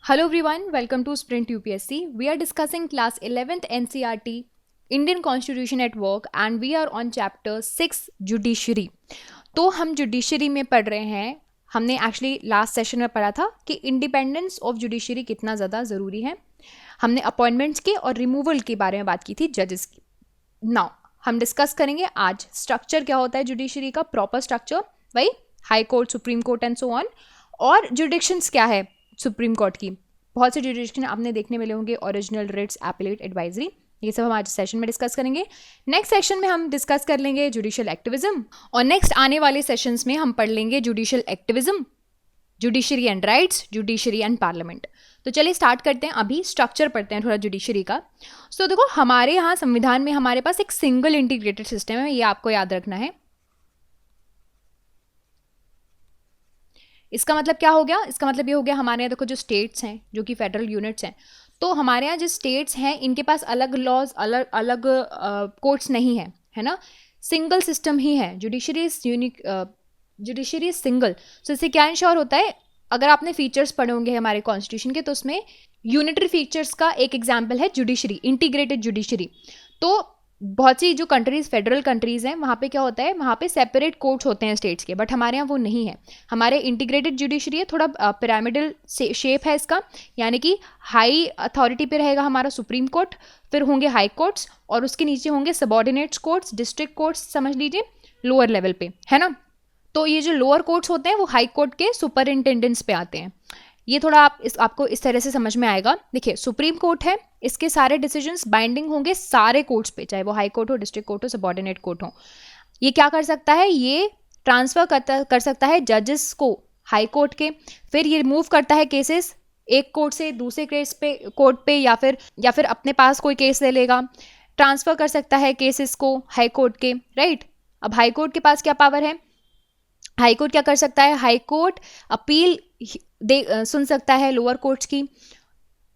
Hello everyone, welcome to Sprint UPSC. We are discussing class 11th NCERT Indian Constitution at Work and we are on chapter 6 Judiciary. तो हम judiciary में पढ़ रहे हैं. हमने actually last session में पढ़ा था कि इंडिपेंडेंस ऑफ जुडिशरी कितना ज़्यादा ज़रूरी है. हमने अपॉइंटमेंट्स के और रिमूवल के बारे में बात की थी जजेस की. नाउ हम डिस्कस करेंगे आज स्ट्रक्चर क्या होता है जुडिशरी का, प्रॉपर स्ट्रक्चर, वही high court, supreme court and so on. और जुडिक्शंस क्या है सुप्रीम कोर्ट की. बहुत से जुडिक्शन आपने देखने मिले होंगे, ओरिजिनल, रिट्स, एपेलेट, एडवाइजरी. ये सब हम आज सेशन में डिस्कस करेंगे. नेक्स्ट सेशन में हम डिस्कस कर लेंगे जुडिशियल एक्टिविज्म और नेक्स्ट आने वाले सेशंस में हम पढ़ लेंगे judicial activism, judiciary and rights, judiciary and parliament. तो चलिए स्टार्ट करते हैं. अभी स्ट्रक्चर पढ़ते हैं थोड़ा जुडिशरी का. सो देखो हमारे यहाँ संविधान में हमारे पास एक सिंगल इंटीग्रेटेड सिस्टम है, ये आपको याद रखना है. इसका मतलब क्या हो गया, इसका मतलब ये हो गया हमारे यहाँ देखो जो स्टेट्स हैं, जो कि फेडरल यूनिट्स हैं, तो हमारे यहाँ जो स्टेट्स हैं इनके पास अलग लॉज, अलग अलग कोर्ट्स नहीं है, है ना. सिंगल सिस्टम ही है. Judiciary is unique, judiciary is single. तो इससे क्या इंश्योर होता है, अगर आपने फीचर्स पढ़े होंगे हमारे कॉन्स्टिट्यूशन के, तो उसमें यूनिटरी फीचर्स का एक एग्जाम्पल है जुडिशरी, इंटीग्रेटेड जुडिशरी. तो बहुत सी जो कंट्रीज़, फेडरल कंट्रीज़ हैं, वहाँ पे क्या होता है, वहाँ पे सेपरेट कोर्ट्स होते हैं स्टेट्स के, बट हमारे यहाँ वो नहीं है. हमारे इंटीग्रेटेड जुडिशरी है, थोड़ा पिरामिडल शेप है इसका, यानी कि हाई अथॉरिटी पे रहेगा हमारा सुप्रीम कोर्ट, फिर होंगे हाई कोर्ट्स और उसके नीचे होंगे सबॉर्डिनेट्स कोर्ट्स, डिस्ट्रिक्ट कोर्ट्स समझ लीजिए लोअर लेवल पे, है ना. तो ये जो लोअर कोर्ट्स होते हैं वो हाई कोर्ट के सुपरिंटेंडेंट्स पे आते हैं. ये थोड़ा आपको इस तरह से समझ में आएगा. देखिए सुप्रीम कोर्ट है, इसके सारे डिसीजंस बाइंडिंग होंगे सारे कोर्ट्स पे, चाहे वो हाई कोर्ट हो, डिस्ट्रिक्ट कोर्ट हो, सबॉर्डिनेट कोर्ट हो. ये क्या कर सकता है, ये ट्रांसफर कर सकता है जजेस को हाई कोर्ट के, फिर ये रिमूव करता है केसेस एक कोर्ट से दूसरे केस पे, कोर्ट पे, या फिर अपने पास कोई केस ले लेगा, ट्रांसफर कर सकता है केसेस को हाई कोर्ट के, राइट. अब हाई कोर्ट के पास क्या पावर है, हाई कोर्ट क्या कर सकता है, हाई कोर्ट अपील सुन सकता है लोअर कोर्ट्स की,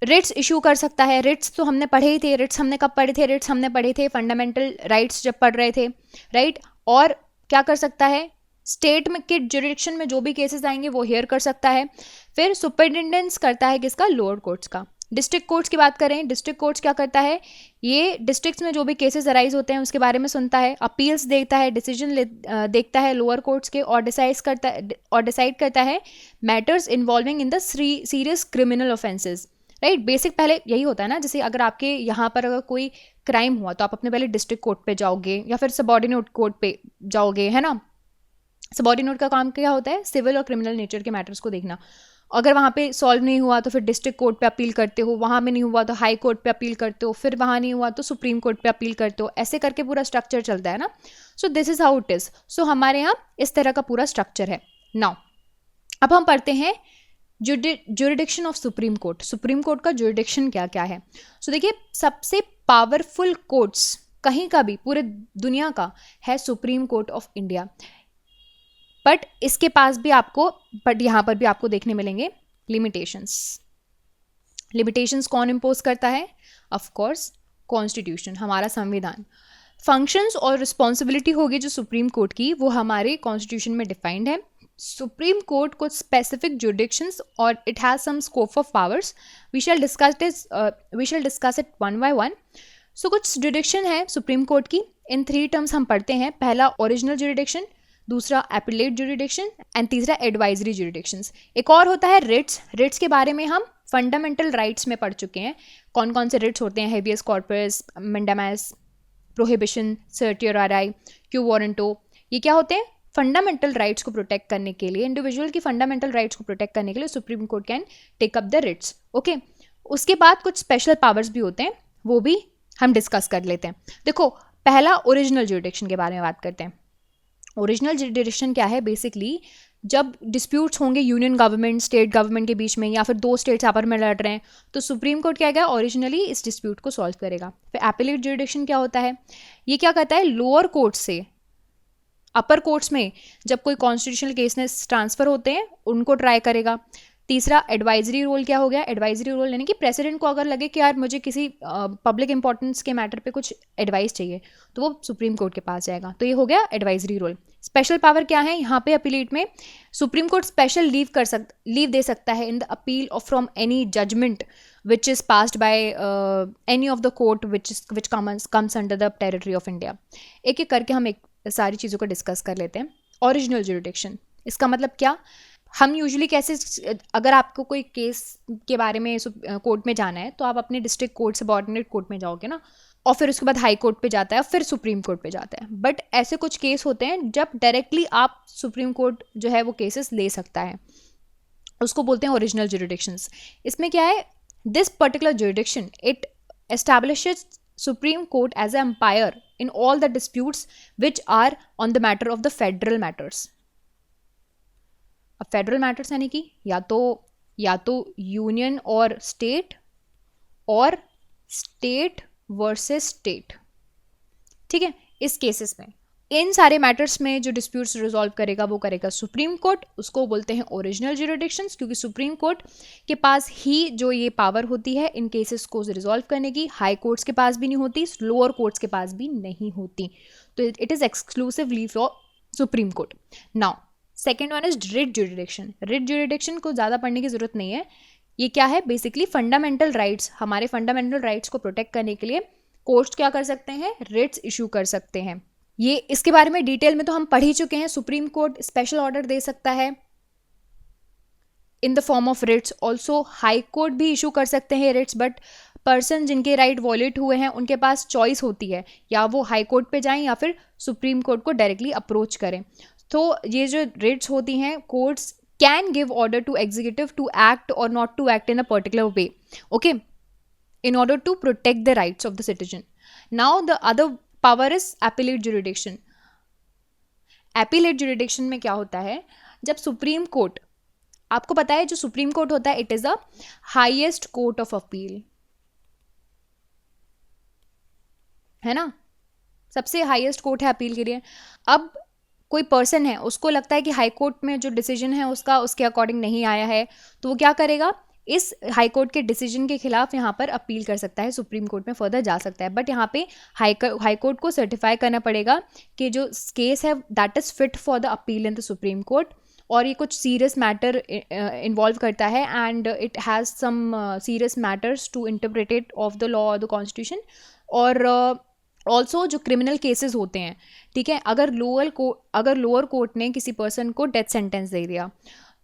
रिट्स इशू कर सकता है. रिट्स तो हमने पढ़े ही थे, रिट्स हमने कब पढ़े थे, रिट्स हमने पढ़े थे फंडामेंटल राइट्स जब पढ़ रहे थे, राइट. और क्या कर सकता है, स्टेट में के जुरिडिक्शन में जो भी केसेस आएंगे वो हियर कर सकता है. फिर सुपरिटेंडेंस करता है किसका, लोअर कोर्ट्स का. डिस्ट्रिक्ट कोर्ट्स की बात करें, डिस्ट्रिक्ट कोर्ट्स क्या करता है, ये डिस्ट्रिक्ट्स में जो भी केसेस अराइज होते हैं उसके बारे में सुनता है, अपील्स देखता है, डिसीजन देखता है लोअर कोर्ट्स के, और डिसाइड करता है matters involving in the serious criminal offences, right. Basic पहले यही होता है ना, जैसे अगर आपके यहाँ पर अगर कोई क्राइम हुआ तो आप अपने पहले डिस्ट्रिक्ट कोर्ट पे जाओगे या फिर सबॉर्डिनेट कोर्ट पे जाओगे, है ना. सबॉर्डिनेट का काम क्या होता है, सिविल और क्रिमिनल नेचर के मैटर्स को देखना. अगर वहाँ पे सॉल्व नहीं हुआ तो फिर डिस्ट्रिक्ट कोर्ट पे अपील करते हो, वहाँ में नहीं हुआ तो हाई कोर्ट पे अपील करते हो, फिर वहाँ नहीं हुआ तो सुप्रीम कोर्ट पे अपील करते हो. ऐसे करके पूरा स्ट्रक्चर चलता है ना. So this is how it is. So हमारे यहाँ इस तरह का पूरा स्ट्रक्चर है. नाउ अब हम पढ़ते हैं jurisdiction of supreme court. Supreme court का जुरिडिक्शन क्या क्या है. सो देखिए सबसे पावरफुल कोर्ट्स कहीं का भी पूरे दुनिया का है supreme court of India. But इसके पास भी आपको, बट यहाँ पर भी आपको देखने मिलेंगे लिमिटेशंस. लिमिटेशंस कौन इम्पोज करता है, ऑफ कोर्स कॉन्स्टिट्यूशन, हमारा संविधान. फंक्शंस और रिस्पॉन्सिबिलिटी होगी जो सुप्रीम कोर्ट की, वो हमारे कॉन्स्टिट्यूशन में डिफाइंड है. सुप्रीम कोर्ट कुछ स्पेसिफिक जुरिडिक्शंस और it has some scope of powers. We shall discuss it one by one. So कुछ जुरिडिक्शन है सुप्रीम कोर्ट की, इन 3 टर्म्स हम पढ़ते हैं. पहला ओरिजिनल जुरिडिक्शन, दूसरा एपिलेट जुरिडिक्शन एंड तीसरा एडवाइजरी जुरिडिक्शंस. एक और होता है रिट्स. रिट्स के बारे में हम फंडामेंटल राइट्स में पढ़ चुके हैं. कौन कौन से रिट्स होते हैं, habeas corpus, mandamus, prohibition, certiorari, quo warranto. ये क्या होते हैं, फंडामेंटल राइट्स को प्रोटेक्ट करने के लिए, इंडिविजुअल की फंडामेंटल राइट्स को प्रोटेक्ट करने के लिए Supreme Court can take up the writs. Okay, उसके बाद कुछ स्पेशल पावर्स भी होते हैं, वो भी हम डिस्कस कर लेते हैं. देखो पहला ओरिजिनल जुरिडिक्शन के बारे में बात करते हैं. ओरिजिनल जुरिडिक्शन क्या है, बेसिकली जब डिस्प्यूट्स होंगे यूनियन गवर्नमेंट स्टेट गवर्नमेंट के बीच में, या फिर 2 स्टेट्स आपस में लड़ रहे हैं, तो सुप्रीम कोर्ट क्या ओरिजिनली इस डिस्प्यूट को सॉल्व करेगा. फिर एपिलेट जुरिडिक्शन क्या होता है, ये क्या करता है, लोअर कोर्ट से अपर कोर्ट्स में जब कोई कॉन्स्टिट्यूशनल केसेस ट्रांसफर होते हैं उनको ट्राई करेगा. तीसरा एडवाइजरी रोल क्या हो गया, एडवाइजरी रोल यानी कि प्रेसिडेंट को अगर लगे कि यार मुझे किसी पब्लिक इंपॉर्टेंस के मैटर पे कुछ एडवाइस चाहिए तो वो सुप्रीम कोर्ट के पास जाएगा, तो ये हो गया एडवाइजरी रोल। स्पेशल पावर क्या है यहाँ पे अपीलेट में, सुप्रीम कोर्ट स्पेशल लीव दे सकता है in the appeal of from any judgment which is passed by any of the court which comes under the territory of India. एक एक करके हम एक सारी चीज़ों को डिस्कस कर लेते हैं। ओरिजिनल ज्यूरिडिक्शन, इसका मतलब क्या, हम यूजुअली कैसे, अगर आपको कोई केस के बारे में कोर्ट में जाना है तो आप अपने डिस्ट्रिक्ट कोर्ट सबऑर्डिनेट कोर्ट में जाओगे ना, और फिर उसके बाद हाई कोर्ट पे जाता है, फिर सुप्रीम कोर्ट पे जाता है। बट ऐसे कुछ केस होते हैं जब डायरेक्टली आप सुप्रीम कोर्ट जो है वो केसेस ले सकता है, उसको बोलते हैं ओरिजिनल ज्यूरिडिक्शंस। इसमें क्या है, this particular jurisdiction it establishes Supreme Court as a umpire in all the disputes which are on the matter of the federal matters. अब फेडरल मैटर्स यानी कि या तो यूनियन और स्टेट वर्सेस स्टेट, ठीक है। इस केसेस में इन सारे मैटर्स में जो डिस्प्यूट्स रिजॉल्व करेगा वो करेगा सुप्रीम कोर्ट, उसको बोलते हैं ओरिजिनल ज्यूरिडिक्शंस, क्योंकि सुप्रीम कोर्ट के पास ही जो ये पावर होती है इन केसेस को रिजॉल्व करने की, हाई कोर्ट्स के पास भी नहीं होती, लोअर कोर्ट्स के पास भी नहीं होती, तो it is exclusively for supreme court. Now second one is writ jurisdiction. Writ jurisdiction को ज़्यादा पढ़ने की जरूरत नहीं है, ये क्या है, बेसिकली फंडामेंटल राइट्स, हमारे फंडामेंटल राइट्स को प्रोटेक्ट करने के लिए कोर्ट्स क्या कर सकते हैं, रिट्स इशू कर सकते हैं। ये इसके बारे में डिटेल में तो हम पढ़ ही चुके हैं, सुप्रीम कोर्ट स्पेशल ऑर्डर दे सकता है in the form of writs, also High Court भी इशू कर सकते हैं रिट्स, बट पर्सन जिनके राइट वॉलेट हुए हैं उनके पास चॉइस होती है, या वो हाई कोर्ट पे जाएं या फिर सुप्रीम कोर्ट को डायरेक्टली अप्रोच करें। तो ये जो रिट्स होती हैं, courts can give order to executive to act और not to act in a particular way, okay, in order to protect the rights of the citizen. Now the other power is appellate jurisdiction. Appellate jurisdiction में क्या होता है, जब supreme court, आपको पता है जो सुप्रीम कोर्ट होता है it is a highest court of appeal, है ना, सबसे हाईएस्ट कोर्ट है अपील के लिए। अब कोई पर्सन है उसको लगता है कि हाई कोर्ट में जो डिसीजन है उसका उसके अकॉर्डिंग नहीं आया है, तो वो क्या करेगा, इस हाई कोर्ट के डिसीजन के खिलाफ यहाँ पर अपील कर सकता है, सुप्रीम कोर्ट में फर्दर जा सकता है। बट यहाँ पे हाई कोर्ट को सर्टिफाई करना पड़ेगा कि जो केस है that is fit for the appeal in the Supreme Court, और ये कुछ सीरियस मैटर इन्वॉल्व करता है and it has some serious matters to interpreted of the law और द कॉन्स्टिट्यूशन। और ऑल्सो जो क्रिमिनल केसेस होते हैं, ठीक है, अगर लोअर कोर्ट ने किसी पर्सन को डेथ सेंटेंस दे दिया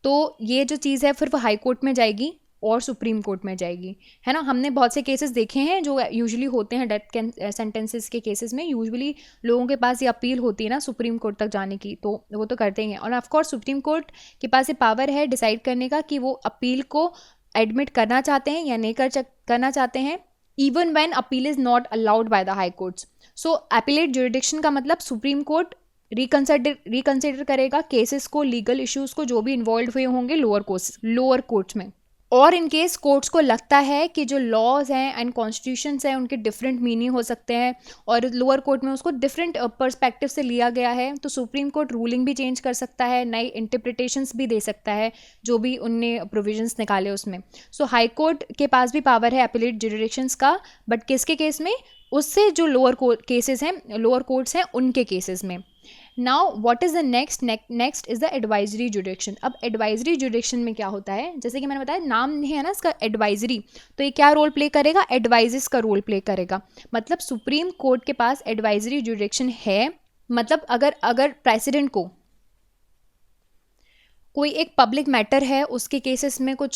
तो ये जो चीज़ है फिर वो हाई कोर्ट में जाएगी और सुप्रीम कोर्ट में जाएगी, है ना। हमने बहुत से केसेस देखे हैं जो यूजुअली होते हैं डेथ सेंटेंसेस के केसेस में, यूजुअली लोगों के पास ये अपील होती है ना सुप्रीम कोर्ट तक जाने की, तो वो तो करते ही हैं। और ऑफकोर्स सुप्रीम कोर्ट के पास ये पावर है डिसाइड करने का कि वो अपील को एडमिट करना चाहते हैं या नहीं करना चाहते हैं, even when appeal is not allowed by the high courts. So appellate jurisdiction का मतलब सुप्रीम कोर्ट रिकंसिडर करेगा केसेस को, लीगल इश्यूज को जो भी इन्वॉल्व हुए होंगे लोअर कोर्ट्स में। और इन केस कोर्ट्स को लगता है कि जो लॉज हैं एंड कॉन्स्टिट्यूशंस हैं उनके डिफरेंट मीनिंग हो सकते हैं और लोअर कोर्ट में उसको डिफरेंट पर्सपेक्टिव से लिया गया है, तो सुप्रीम कोर्ट रूलिंग भी चेंज कर सकता है, नई इंटरप्रिटेशंस भी दे सकता है जो भी उनने प्रोविजंस निकाले उसमें। सो हाई कोर्ट के पास भी पावर है अपीलेट ज्यूरिडिक्शंस का, बट किसके केस में, उससे जो लोअर केसेस हैं, लोअर कोर्ट्स हैं उनके केसेस में। Now what is the next is the advisory jurisdiction. अब एडवाइजरी ज्यूरिडिक्शन में क्या होता है, जैसे कि मैंने बताया नाम है ना इसका एडवाइजरी, तो ये क्या रोल प्ले करेगा, एडवाइजेस का रोल प्ले करेगा। मतलब सुप्रीम कोर्ट के पास एडवाइजरी ज्यूरिडिक्शन है, मतलब अगर प्रेसिडेंट को कोई एक पब्लिक मैटर है उसके केसेस में कुछ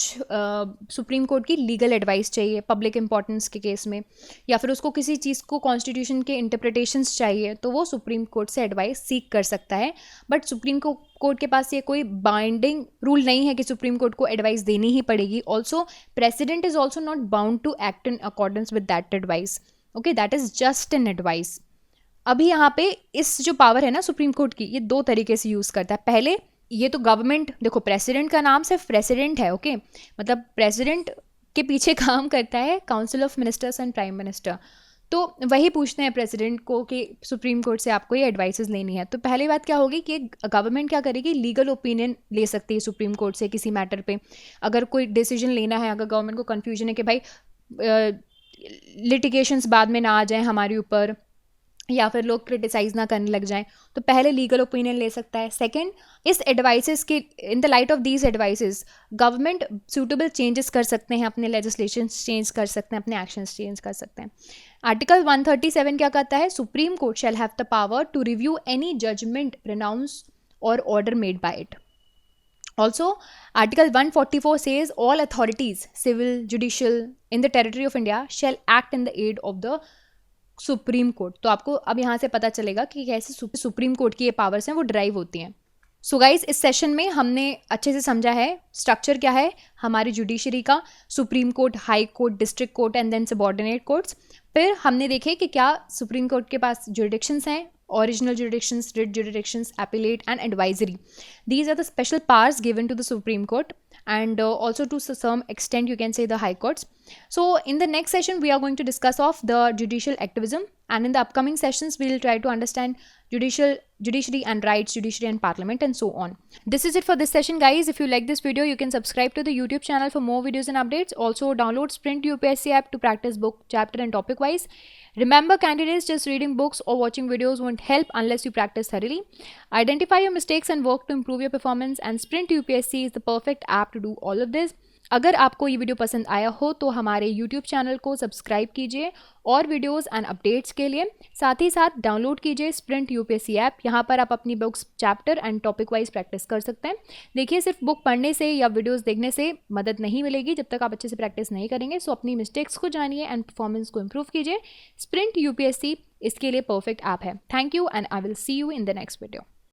सुप्रीम कोर्ट की लीगल एडवाइस चाहिए पब्लिक इंपॉर्टेंस के केस में, या फिर उसको किसी चीज़ को कॉन्स्टिट्यूशन के इंटरप्रिटेशंस चाहिए, तो वो सुप्रीम कोर्ट से एडवाइस सीख कर सकता है। बट सुप्रीम कोर्ट के पास ये कोई बाइंडिंग रूल नहीं है कि सुप्रीम कोर्ट को एडवाइस देनी ही पड़ेगी। Also president is also not bound to act in accordance with that advice, okay, that is just an advice. अभी यहाँ पे इस जो पावर है ना सुप्रीम कोर्ट की, ये दो तरीके से यूज़ करता है। पहले ये तो गवर्नमेंट, देखो प्रेसिडेंट का नाम सिर्फ प्रेसिडेंट है, ओके, मतलब प्रेसिडेंट के पीछे काम करता है council of ministers and prime minister, तो वही पूछते हैं प्रेसिडेंट को कि सुप्रीम कोर्ट से आपको ये एडवाइसेस लेनी है। तो पहली बात क्या होगी कि गवर्नमेंट क्या करेगी, लीगल ओपिनियन ले सकती है सुप्रीम कोर्ट से किसी मैटर पे। अगर कोई डिसीजन लेना है, अगर गवर्नमेंट को कन्फ्यूजन है कि भाई लिटिगेशंस बाद में ना आ जाएं हमारे ऊपर, या फिर लोग क्रिटिसाइज़ ना करने लग जाएं, तो पहले लीगल ओपिनियन ले सकता है। सेकंड, इस एडवाइसेस के in the light of these advices government suitable changes कर सकते हैं, अपने लेजिस्लेशन चेंज कर सकते हैं, अपने एक्शंस चेंज कर सकते हैं। आर्टिकल 137 क्या कहता है, supreme court shall have the power to review any judgment, pronounce और order made by it. Also, Article 144 says all authorities, civil, judicial, in the territory of India shall act in the aid of the supreme court. तो आपको अब यहाँ से पता चलेगा कि कैसे सुप्रीम कोर्ट की ये पावर्स हैं वो ड्राइव होती हैं। सो गाइज, इस सेशन में हमने अच्छे से समझा है स्ट्रक्चर क्या है हमारी जुडिशरी का, Supreme Court, High Court, district court and then subordinate courts. फिर हमने देखे कि क्या सुप्रीम कोर्ट के पास जुरिडिक्शंस हैं, original jurisdictions, writ jurisdictions, appellate and advisory. These are the special powers given to the Supreme Court, and also to some extent you can say the high courts. So in the next session we are going to discuss of the judicial activism, and in the upcoming sessions we will try to understand judiciary and rights, judiciary and parliament, and so on. This is it for this session, guys. If you like this video, you can subscribe to the YouTube channel for more videos and updates. Also download Sprint UPSC app to practice book, chapter and topic wise. Remember, candidates, just reading books or watching videos won't help unless you practice thoroughly. Identify your mistakes and work to improve your performance, and Sprint UPSC is the perfect app to do all of this. अगर आपको ये video पसंद आया हो तो हमारे YouTube channel को subscribe कीजिए और वीडियोस एंड अपडेट्स के लिए, साथ ही साथ डाउनलोड कीजिए स्प्रिंट यूपीएससी ऐप। यहाँ पर आप अपनी books, chapter and topic wise practice कर सकते हैं। देखिए, सिर्फ बुक पढ़ने से या वीडियोस देखने से मदद नहीं मिलेगी जब तक आप अच्छे से प्रैक्टिस नहीं करेंगे। सो अपनी मिस्टेक्स को जानिए एंड परफॉर्मेंस को इम्प्रूव कीजिए। स्प्रिंट यूपीएससी इसके लिए परफेक्ट ऐप है। Thank you and I will see you in the next video.